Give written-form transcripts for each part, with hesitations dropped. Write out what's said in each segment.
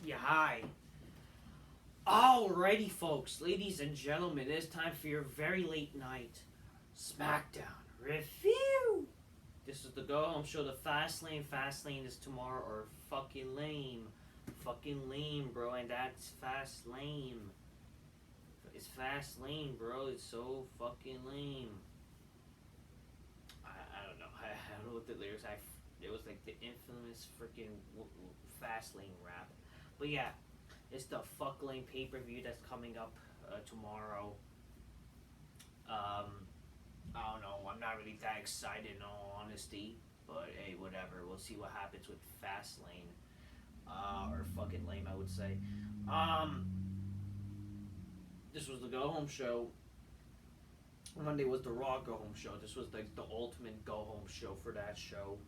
Yeah, hi. Alrighty, folks, ladies and gentlemen, it is time for your very late night Smackdown review. This is the go home show. The Fast Lane. Fast Lane is tomorrow, or fucking lame. Fucking lame, bro, and that's Fast Lame. It's Fast Lane, bro. It's so fucking lame. I don't know. I don't know what the lyrics. It was like the infamous freaking Fast Lane rap. But yeah, it's the Fuck Lane pay-per-view that's coming up tomorrow. I don't know. I'm not really that excited in all honesty. But hey, whatever. We'll see what happens with Fast Lane. Or fucking lame, I would say. This was the go home show. Monday was the Raw go home show. This was like the ultimate go home show for that show.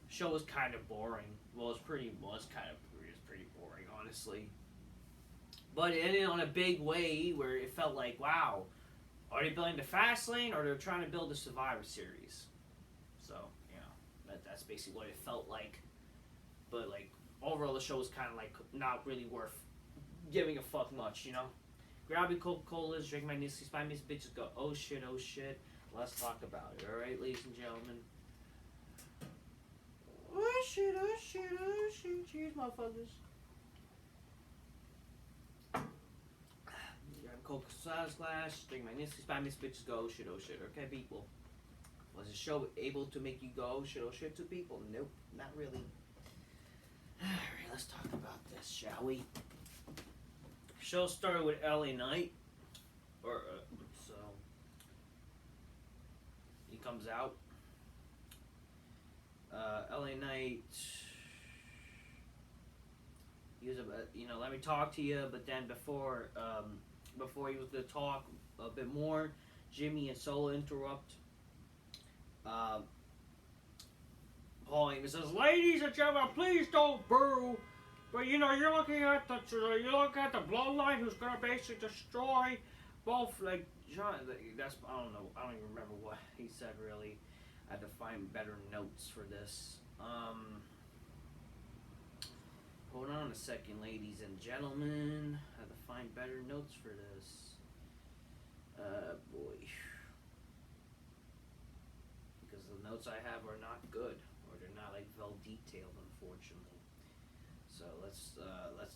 Show was kind of boring. Well, it's pretty boring, honestly. But it ended on a big way where it felt like, wow, are they building the Fast Lane or they're trying to build a Survivor Series? So, you know, that's basically what it felt like. But like overall, the show was kind of like not really worth giving a fuck much, you know. Grab your Coca-Colas, drink my Nissan, spy me bitches, go, oh shit, oh shit. Let's talk about it, alright, ladies and gentlemen. Oh shit, oh shit, oh shit. Cheers, motherfuckers. Grab Coca-Cola glass, drink my Nissan, spy me bitches, go, oh shit, okay, people. Was the show able to make you go, oh shit to people? Nope, not really. Alright, let's talk about this, shall we? Show started with LA Knight, so he comes out. LA Knight, he was let me talk to you. But then before he was gonna talk a bit more, Jimmy and Solo interrupt. Paul Heyman says, "Ladies and gentlemen, please don't boo. But you're looking at the Bloodline, who's gonna basically destroy both like John." That's I don't know. I don't even remember what he said really. I had to find better notes for this. Hold on a second, ladies and gentlemen. I had to find better notes for this. Boy, because the notes I have are not good, or they're not like well detailed, unfortunately. So let's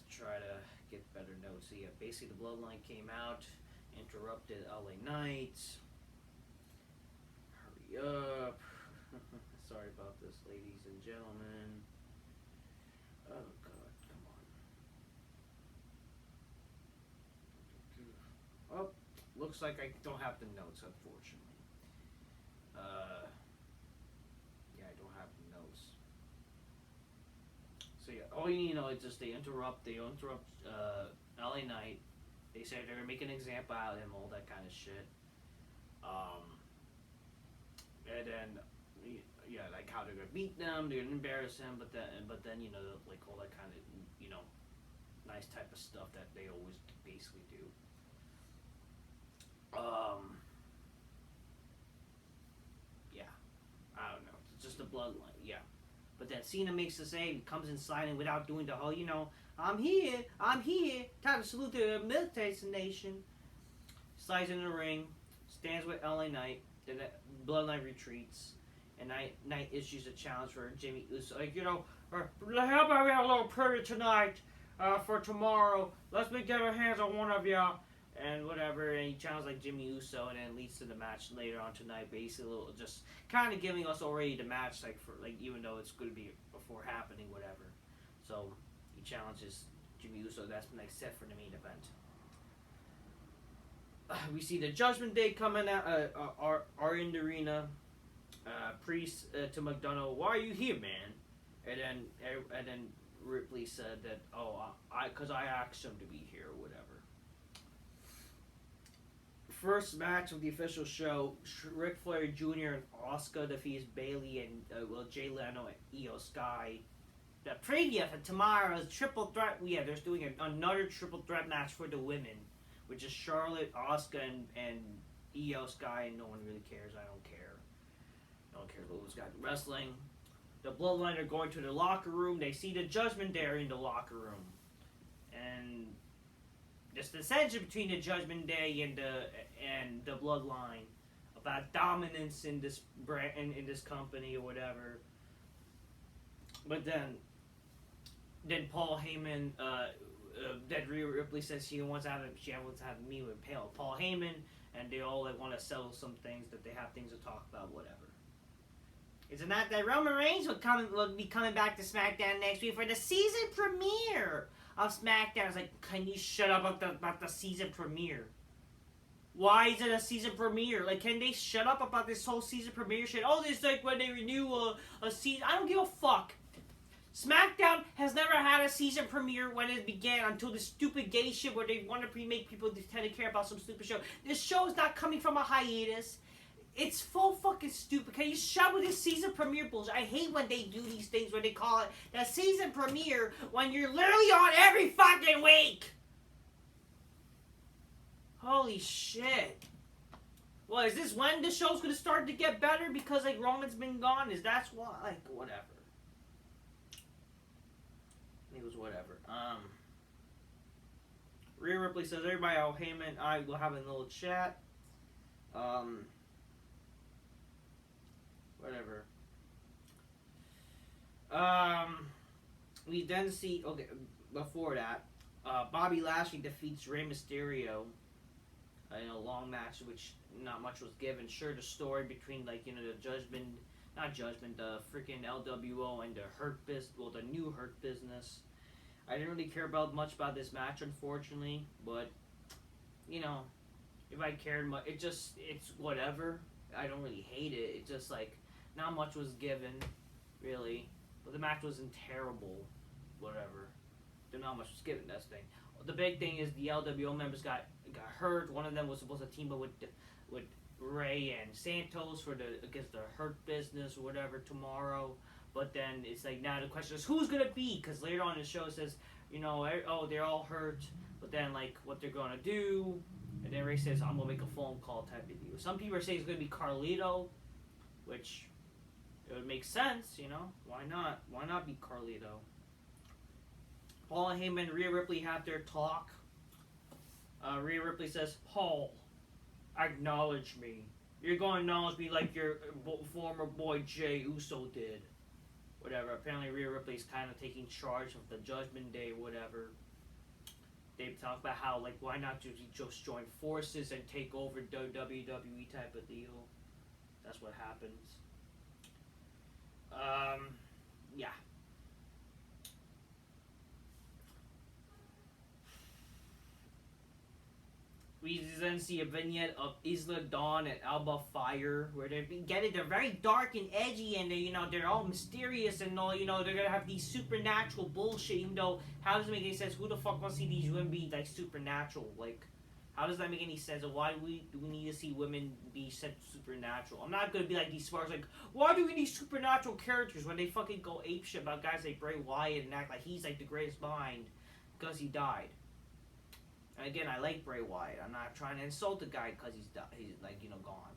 try to get better notes. So yeah, basically the Bloodline came out, interrupted LA Knight. Hurry up. Sorry about this, ladies and gentlemen. Oh god, come on. Oh, looks like I don't have the notes, unfortunately. Yeah, I don't have the notes. So yeah, all you need to know is just they interrupt LA Knight. They say they're gonna make an example out of him, all that kind of shit. And then yeah, like how they're gonna beat them, they're gonna embarrass him, but then like all that kind of nice type of stuff that they always basically do. Yeah, I don't know. It's just a Bloodline, yeah. But then Cena makes the save, comes in sliding without doing the whole, I'm here, time to salute the military nation. Slides in the ring, stands with LA Knight, then Bloodline retreats, and Knight issues a challenge for Jimmy Uso. Like, how about we have a little party tonight for tomorrow? Let's get our hands on one of y'all. And whatever, and he challenges like Jimmy Uso, and then leads to the match later on tonight. Basically, just kind of giving us already the match, even though it's going to be before happening, whatever. So he challenges Jimmy Uso. That's set for the main event. We see the Judgment Day coming out, are in the arena. Priest to McDonough, "Why are you here, man?" And then Ripley said that, because I asked him to be here, or whatever. First match of the official show, Ric Flair Jr. and Osuka defeats Bayley and Jay Leno and Io Sky. The preview for tomorrow's triple threat. Yeah, they're doing another triple threat match for the women, which is Charlotte, Asuka, and Io Sky, and no one really cares. I don't care. No one cares about those guys wrestling. The Bloodline are going to the locker room. They see the Judgment there in the locker room. and just the tension between the Judgment Day and the Bloodline about dominance in this brand in this company or whatever. But then Paul Heyman, that Rhea Ripley says she wants to have a meeting with Paul Heyman, and they all want to settle some things, that they have things to talk about, whatever. Isn't that Roman Reigns will be coming back to SmackDown next week for the season premiere of SmackDown? It's like, can you shut up about the season premiere? Why is it a season premiere? Like, can they shut up about this whole season premiere shit? Oh, this like when they renew a season. I don't give a fuck. SmackDown has never had a season premiere when it began until this stupid gay shit where they want to make people tend to care about some stupid show. This show is not coming from a hiatus. It's full fucking stupid. Can you shut with this season premiere bullshit? I hate when they do these things where they call it the season premiere when you're literally on every fucking week. Holy shit. Well, is this when the show's gonna start to get better because like Roman's been gone? Is that's why? Like, whatever. It was whatever. Rhea Ripley says, everybody, Heyman, I will have a little chat. Whatever. We then see, okay, before that, Bobby Lashley defeats Rey Mysterio in a long match, which not much was given. Sure, the story between, like, you know, the the freaking LWO and the Hurt Business, well, the new Hurt Business. I didn't really care much about this match, unfortunately, but, you know, if I cared much, it's whatever. I don't really hate it. It's just, like, not much was given, really. But the match wasn't terrible, whatever. Not much was given, that's the thing. The big thing is the LWO members got hurt. One of them was supposed to team up with Ray and Santos against the Hurt Business or whatever tomorrow. But then it's like, now the question is, who's going to be? Because later on in the show it says, you know, oh, they're all hurt. But then, like, what they're going to do. And then Ray says, I'm going to make a phone call type of deal. Some people are saying it's going to be Carlito, which it would make sense, you know. Why not? Why not be Carlito? Paul Heyman and Rhea Ripley have their talk. Rhea Ripley says, Paul, acknowledge me. You're going to acknowledge me like your former boy Jey Uso did. Whatever. Apparently Rhea Ripley's kind of taking charge of the Judgment Day, whatever. They talk about how, like, why not just join forces and take over the WWE type of deal. That's what happens. Yeah. We then see a vignette of Isla Dawn and Alba Fire, where they're very dark and edgy, and they're all mysterious and all, they're gonna have these supernatural bullshit, even though, how does it make any sense? Who the fuck wants to see these women be, like, supernatural? Like, how does that make any sense? And why do we need to see women be supernatural? I'm not gonna be like these sparks, like, why do we need supernatural characters when they fucking go apeshit about guys like Bray Wyatt and act like he's, like, the greatest mind because he died? And again, I like Bray Wyatt. I'm not trying to insult the guy because he's like, gone.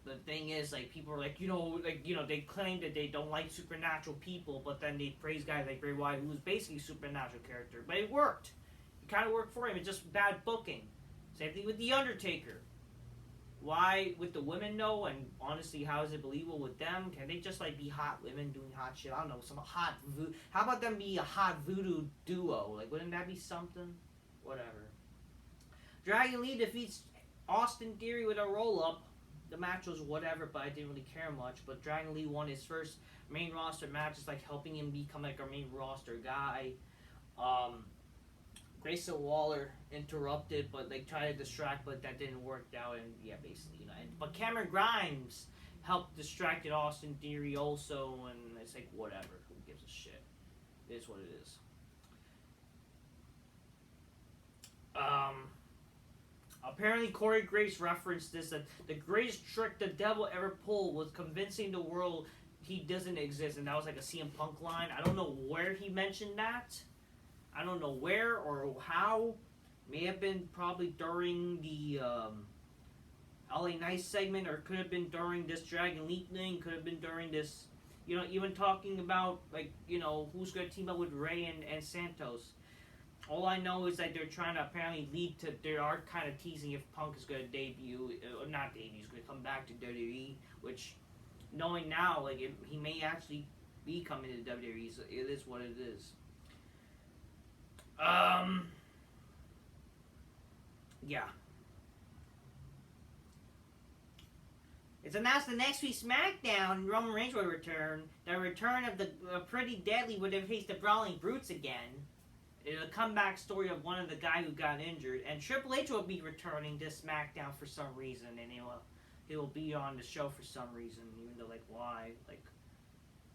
The thing is, like, people are like, they claim that they don't like supernatural people, but then they praise guys like Bray Wyatt, who's basically a supernatural character. But it worked. It kind of worked for him. It's just bad booking. Same thing with The Undertaker. Why with the women, though? And honestly, how is it believable with them? Can they just, like, be hot women doing hot shit? I don't know. How about them be a hot voodoo duo? Like, wouldn't that be something? Whatever. Dragon Lee defeats Austin Theory with a roll-up. The match was whatever, but I didn't really care much. But Dragon Lee won his first main roster match. It's like helping him become like a main roster guy. Grayson Waller interrupted, but like tried to distract, but that didn't work out. And yeah, basically, but Cameron Grimes helped distract Austin Theory also, and it's like whatever. Who gives a shit? It is what it is. Apparently Corey Graves referenced this, that the greatest trick the devil ever pulled was convincing the world he doesn't exist, and that was like a CM Punk line. I don't know where he mentioned that. I don't know where or how. May have been probably during the LA Nice segment, or could have been during this Dragon Lee thing, could have been during this, even talking about, like, who's going to team up with Ray and Santos. All I know is that they're trying to apparently lead to. They are kind of teasing if Punk is going to debut, or not debut, he's going to come back to WWE. Which, knowing now, like he may actually be coming to WWE. So it is what it is. Yeah. It's announced the next week's SmackDown, Roman Reigns will return. The return of the Pretty Deadly would have faced the Brawling Brutes again. It's a comeback story of one of the guy who got injured. And Triple H will be returning to SmackDown for some reason. And he will be on the show for some reason. Even though, like, why? Like,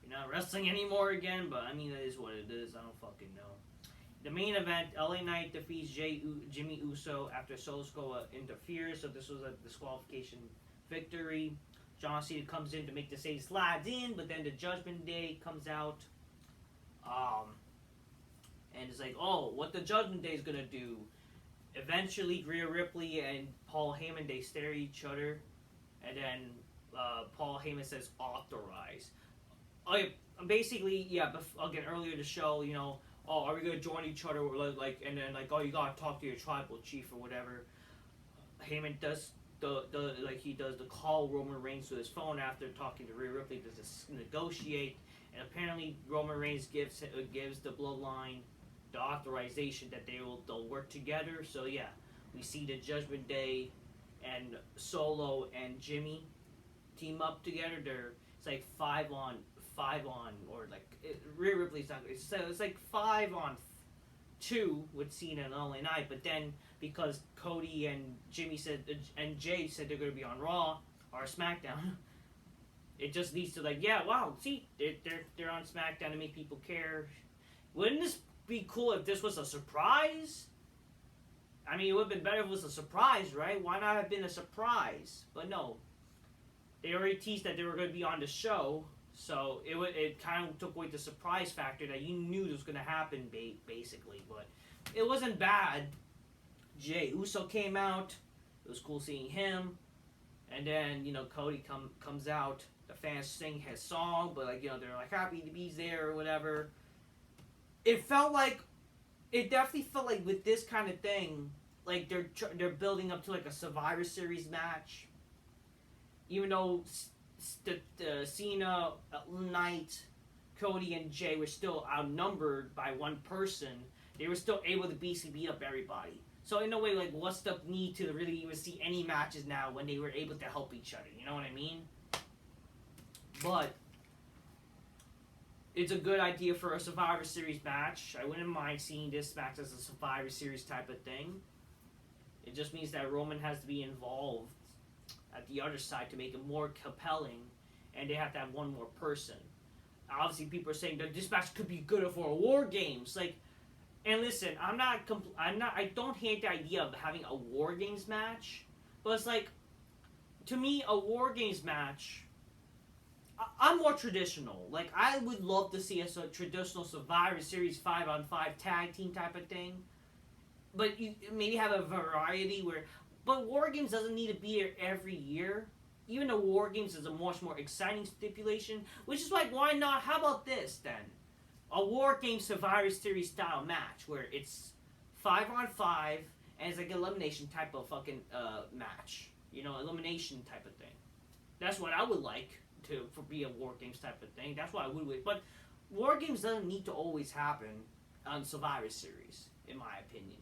you're not wrestling anymore again? But, I mean, it is what it is. I don't fucking know. The main event, LA Knight defeats Jimmy Uso after Sikoa interferes. So this was a disqualification victory. John Cena comes in to make the save, slides in, but then the Judgment Day comes out. And it's like, oh, what the Judgment Day is gonna do? Eventually, Rhea Ripley and Paul Heyman, they stare at each other, and then Paul Heyman says, "Authorize." Basically, yeah. Again, earlier in the show, you know, oh, are we gonna join each other? Like, and then like, oh, you gotta talk to your tribal chief or whatever. Heyman does he does the call Roman Reigns to his phone after talking to Rhea Ripley to negotiate, and apparently Roman Reigns gives the Bloodline the authorization that they'll work together. So yeah, we see the Judgment Day and Solo and Jimmy team up together. It's like 5 on 5 on, or like Rhea Ripley's not. It's like 5 on 2 with Cena and LA Knight, but then because Cody and Jimmy and Jay said they're going to be on Raw or SmackDown, it just leads to like, yeah, wow, see, they're on SmackDown to make people care. Wouldn't this be cool if this was a surprise? I mean, it would have been better if it was a surprise, right? Why not have been a surprise? But no, they already teased that they were going to be on the show, so it kind of took away the surprise factor that you knew this was going to happen, basically. But it wasn't bad. Jey Uso came out. It was cool seeing him. And then, you know, Cody comes out. The fans sing his song, but, like, you know, they're like happy to be there or whatever. It definitely felt like with this kind of thing, like they're building up to like a Survivor Series match. Even though the Cena, Knight, Cody, and Jay were still outnumbered by one person, they were still able to basically beat up everybody. So in a way, like, what's the need to really even see any matches now when they were able to help each other? You know what I mean? But it's a good idea for a Survivor Series match. I wouldn't mind seeing this match as a Survivor Series type of thing. It just means that Roman has to be involved at the other side to make it more compelling, and they have to have one more person. Obviously, people are saying that this match could be good for a War Games. Like, and listen, I don't hate the idea of having a War Games match, but it's like, to me, a War Games match, I'm more traditional. Like, I would love to see a traditional Survivor Series 5-on-5 tag team type of thing. But you maybe have a variety where... But War Games doesn't need to be here every year. Even though War Games is a much more exciting stipulation. Which is like, why not? How about this, then? A War Games Survivor Series style match where it's 5-on-5 and it's like elimination type of fucking match. You know, elimination type of thing. That's what I would like for be a War Games type of thing. That's what I would. But War Games doesn't need to always happen on Survivor Series, in my opinion.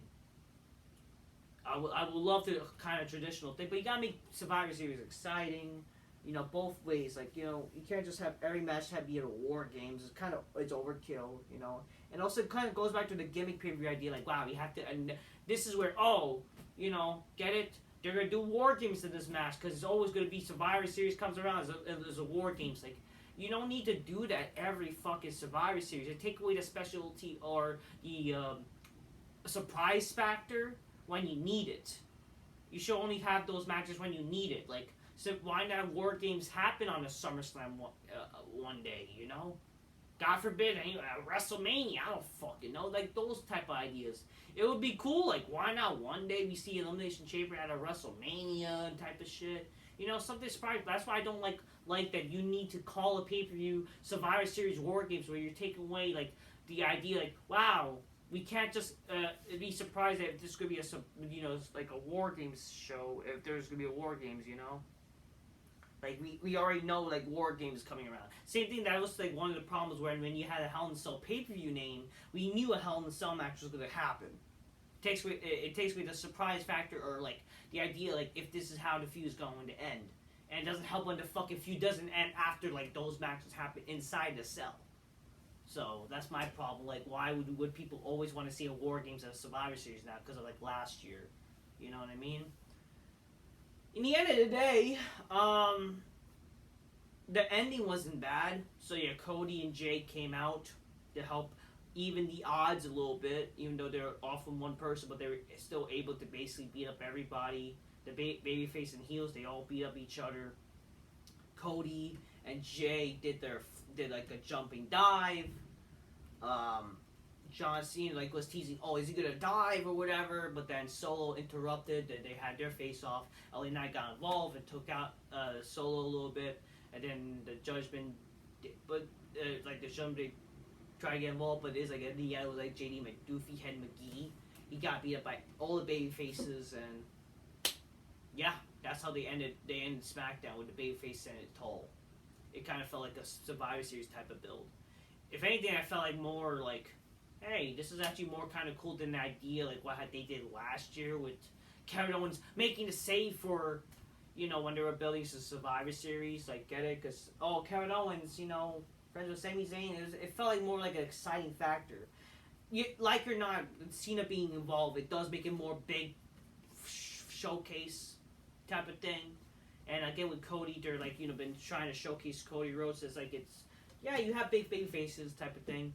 I would love the kind of traditional thing, but you gotta make Survivor Series exciting. You know, both ways. Like, you know, you can't just have every match have be at a War Games. It's overkill. You know, and also it kind of goes back to the gimmick pay-per-view idea. Like, wow, we have to. And this is where you know, get it. They're going to do War Games in this match because it's always going to be Survivor Series comes around as a War Games. Like, you don't need to do that every fucking Survivor Series. It take away the specialty or the surprise factor when you need it. You should only have those matches when you need it. Like, so why not War Games happen on a SummerSlam one day, you know? God forbid, WrestleMania, I don't fucking know. Like, those type of ideas. It would be cool. Like, why not one day we see Elimination Chamber at a WrestleMania type of shit? You know, something surprising. That's why I don't like that you need to call a pay-per-view Survivor Series War Games where you're taking away, like, the idea, like, wow, we can't just be surprised that this could be like a War Games show if there's gonna be a War Games, Like we already know like War Games is coming around. Same thing, that was like one of the problems when you had a Hell in a Cell pay-per-view name, we knew a Hell in a Cell match was gonna happen. It takes away the surprise factor, or like the idea like if this is how the feud is going to end. And it doesn't help when the fucking feud doesn't end after like those matches happen inside the cell. So that's my problem. Like, why would people always want to see a War Games at a Survivor Series now? Because of like last year, you know what I mean? In the end of the day, the ending wasn't bad. So yeah, Cody and Jey came out to help even the odds a little bit, even though they're off from one person, but they were still able to basically beat up everybody. The babyface and heels, they all beat up each other. Cody and Jey did like a jumping dive. John Cena like was teasing, oh, is he gonna dive or whatever? But then Solo interrupted. They had their face off. LA Knight got involved and took out Solo a little bit, and then the Judgment, the Judgment tried to get involved, but it's like at the end it was like JD McDoofy Head McGee. He got beat up by all the baby faces, and yeah, that's how they ended SmackDown with the babyface sending it tall. It kind of felt like a Survivor Series type of build. If anything, I felt like more like, hey, this is actually more kind of cool than the idea like what they did last year with Kevin Owens making the save for, when they were building the Survivor Series. Like, get it? Because, Kevin Owens, friends with Sami Zayn, it felt like more like an exciting factor. Like or not, Cena being involved, it does make it more big showcase type of thing. And again with Cody, they're like, been trying to showcase Cody Rhodes as like you have big faces type of thing.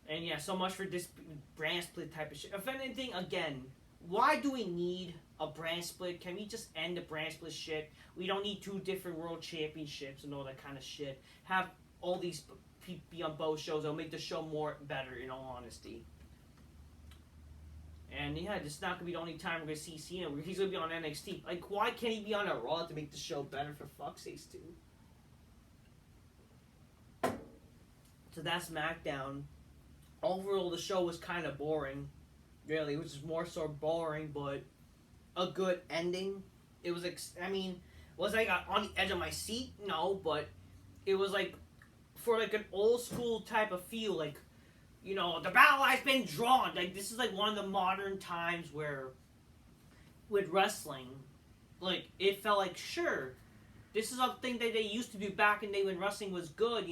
And yeah, so much for this brand split type of shit. If anything, again, why do we need a brand split? Can we just end the brand split shit? We don't need 2 different world championships and all that kind of shit. Have all these people be on both shows. It'll make the show more better, in all honesty. And yeah, this is not going to be the only time we're going to see Cena. He's going to be on NXT. Like, why can't he be on a Raw to make the show better, for fuck's sakes, too? So that's SmackDown. Overall, the show was kind of boring. Really, it was just more so boring, but a good ending. It was, was I on the edge of my seat? No, but it was like, for like an old school type of feel, like, the battle line's been drawn. Like, this is like one of the modern times where, with wrestling, like, it felt like, sure, this is something that they used to do back in the day when wrestling was good,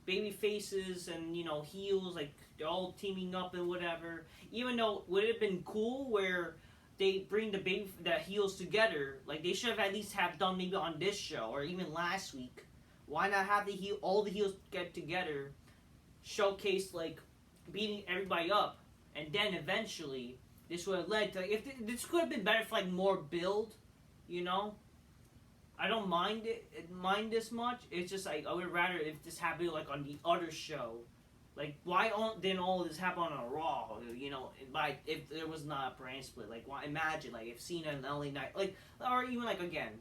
baby faces and, heels, like, they're all teaming up and whatever. Even though, would it have been cool where they bring the heels together? Like, they should have at least have done maybe on this show, or even last week. Why not have all the heels get together, showcase, like, beating everybody up, and then eventually this would have led to, this could have been better for like more build, I don't mind this much. It's just like I would rather if this happened like on the other show. Like, why didn't all of this happen on a Raw? If there was not a brand split, like, why? Imagine like if Cena and LA Knight, like, or even like again,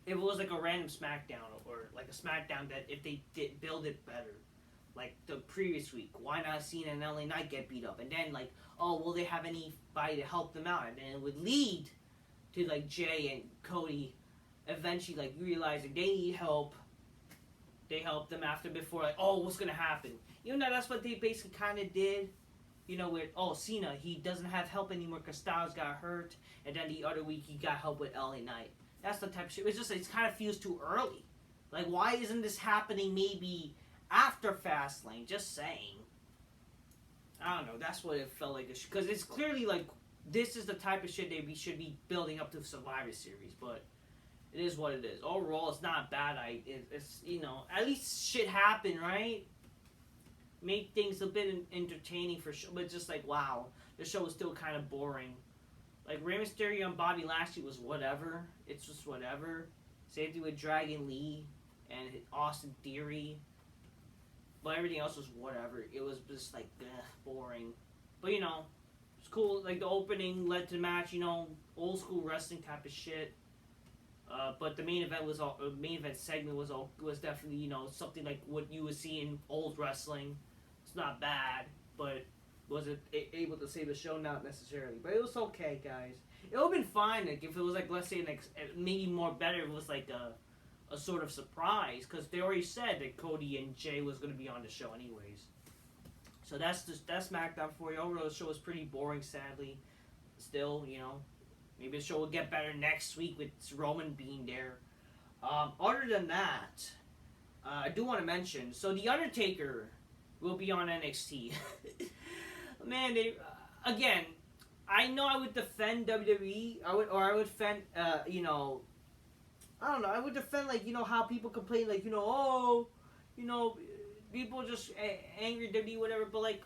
if it was like a random SmackDown or like a SmackDown that if they did build it better. Like the previous week, why not Cena and LA Knight get beat up? And then like, will they have anybody to help them out? And then it would lead to like Jey and Cody eventually like realizing they need help. They help them before like, what's gonna happen? That's what they basically kind of did. With Cena, he doesn't have help anymore because Styles got hurt, and then the other week he got help with LA Knight. That's the type of shit. It kind of feels too early. Like, why isn't this happening maybe after Fastlane? Just saying. I don't know. That's what it felt like. Because it's clearly like, this is the type of shit we should be building up to the Survivor Series. But it is what it is. Overall, it's not bad. It's, at least shit happened, right? Make things a bit entertaining for sure. But just like, wow. The show was still kind of boring. Like, Rey Mysterio and Bobby Lashley was whatever. It's just whatever. Same thing with Dragon Lee and Austin Theory. But everything else was whatever. It was just like boring. But it's cool. Like the opening led to the match. Old school wrestling type of shit. But the main event segment was definitely something like what you would see in old wrestling. It's not bad, but wasn't able to save the show, not necessarily, but it was okay, guys. It would have been fine like if it was like, let's say, maybe more better. If it was like a sort of surprise, because they already said that Cody and Jay was going to be on the show anyways. So that's SmackDown for you. Overall, the show was pretty boring, sadly. Still, you know, maybe the show will get better next week with Roman being there. Other than that, I do want to mention, so the Undertaker will be on NXT. Man, again, I know I would defend WWE. I would defend, you know, I don't know. I would defend, like, you know, how people complain, like, you know, oh, you know, people just angry at WWE, whatever. But like,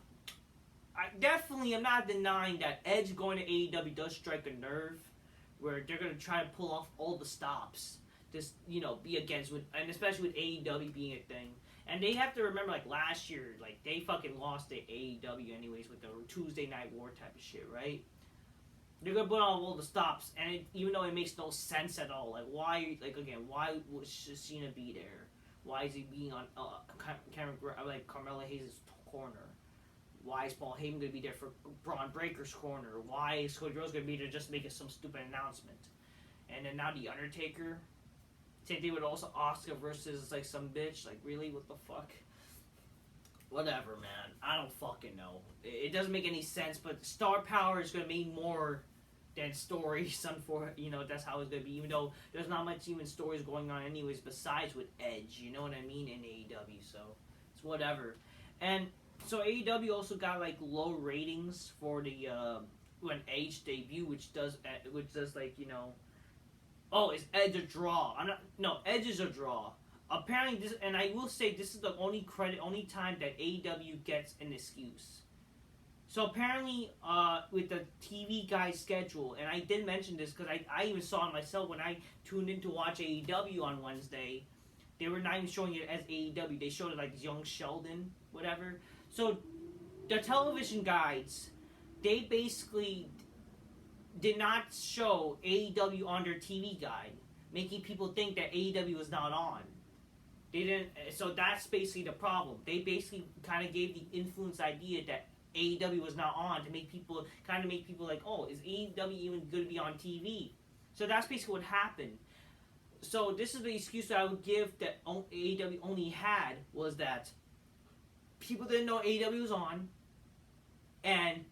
I'm not denying that Edge going to AEW does strike a nerve, where they're gonna try to pull off all the stops, just, you know, be against and especially with AEW being a thing. And they have to remember, like, last year, like, they fucking lost to AEW anyways with the Tuesday Night War type of shit, right? They're gonna put on all the stops, and even though it makes no sense at all, like, why, like, again, why would Cena be there? Why is he being on Carmella Hayes' corner? Why is Paul Heyman gonna be there for Braun Breaker's corner? Why is Cody Rhodes gonna be there just making some stupid announcement? And then now the Undertaker. Same thing with also Osuka versus like some bitch. Like, really, what the fuck? Whatever, man. I don't fucking know. It doesn't make any sense. But star power is gonna mean more than stories. You know, that's how it's gonna be. Even though there's not much even stories going on anyways. Besides with Edge, you know what I mean, in AEW. So it's whatever. And so AEW also got like low ratings for the when Edge debut, which does like, you know. Oh, is Edge a draw? No, Edge is a draw. Apparently, this, and I will say this is the only time that AEW gets an excuse. So apparently, with the TV Guide schedule, and I did mention this because I even saw it myself when I tuned in to watch AEW on Wednesday. They were not even showing it as AEW. They showed it like Young Sheldon, whatever. So the television guides, they basically did not show AEW on their TV guide, making people think that AEW was not on. They didn't. So that's basically the problem. They basically kind of gave the influence idea that AEW was not on to make people like, oh, is AEW even going to be on TV? So that's basically what happened. So this is the excuse that I would give that AEW only had, was that people didn't know AEW was on, and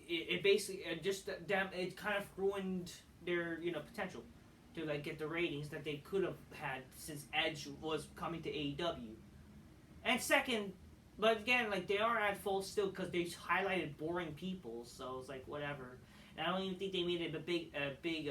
it basically it kind of ruined their, you know, potential to like get the ratings that they could have had since Edge was coming to AEW. And second, but again, like, they are at fault still because they highlighted boring people, so it's like whatever. And I don't even think they made it a big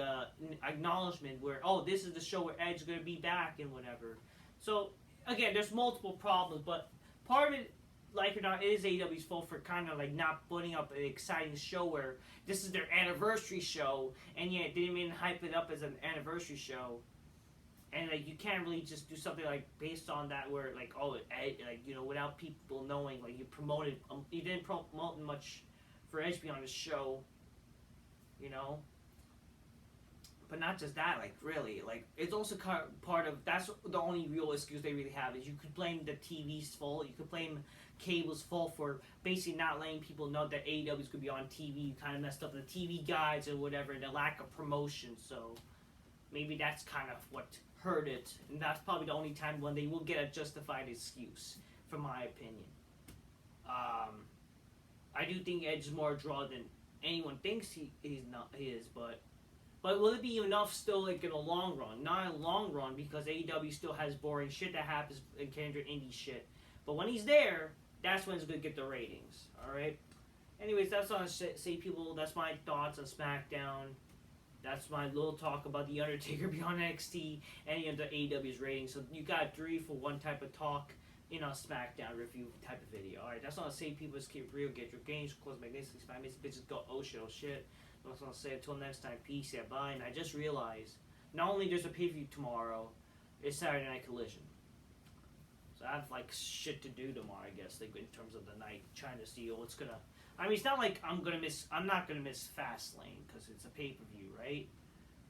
acknowledgement where, oh, this is the show where Edge is going to be back and whatever. So again, there's multiple problems, but part of it, like or not, it is AEW's fault for kind of like not putting up an exciting show where this is their anniversary show, and yet they didn't even hype it up as an anniversary show. And like, you can't really just do something like based on that where like, oh, like, you know, without people knowing, like, you didn't promote much for Edge to be on the show, you know. But not just that, like, really, like, it's also part of, that's the only real excuse they really have, is you could blame the TV's fault, you could blame cable's fault for basically not letting people know that AEW's could be on TV. You kind of messed up the TV guides or whatever, and the lack of promotion, so maybe that's kind of what hurt it, and that's probably the only time when they will get a justified excuse, from my opinion. I do think Edge is more a draw than anyone thinks he is, but will it be enough still, like, in the long run? Not in the long run, because AEW still has boring shit that happens in Kendrick indie shit. But when he's there, that's when it's going to get the ratings, alright? Anyways, that's all I say, people. That's my thoughts on SmackDown. That's my little talk about The Undertaker beyond NXT, any of the AEW's ratings. So you got 3 for 1 type of talk, you know, SmackDown review type of video. Alright, that's all I say, people. Just keep real, get your games, close my games, spam me, bitches go, oh shit. That's what I'll say. Until next time, peace, yeah, bye. And I just realized, not only there's a pay-per-view tomorrow, it's Saturday Night Collision. So I have, like, shit to do tomorrow, I guess, like, in terms of the night, trying to see what's gonna... I mean, it's not like I'm not gonna miss Fastlane, because it's a pay-per-view, right?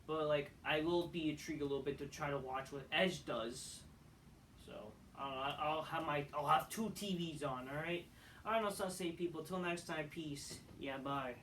But, like, I will be intrigued a little bit to try to watch what Edge does. So, I'll have 2 TVs on, alright? I don't know, Sunset people. Till next time, peace. Yeah, bye.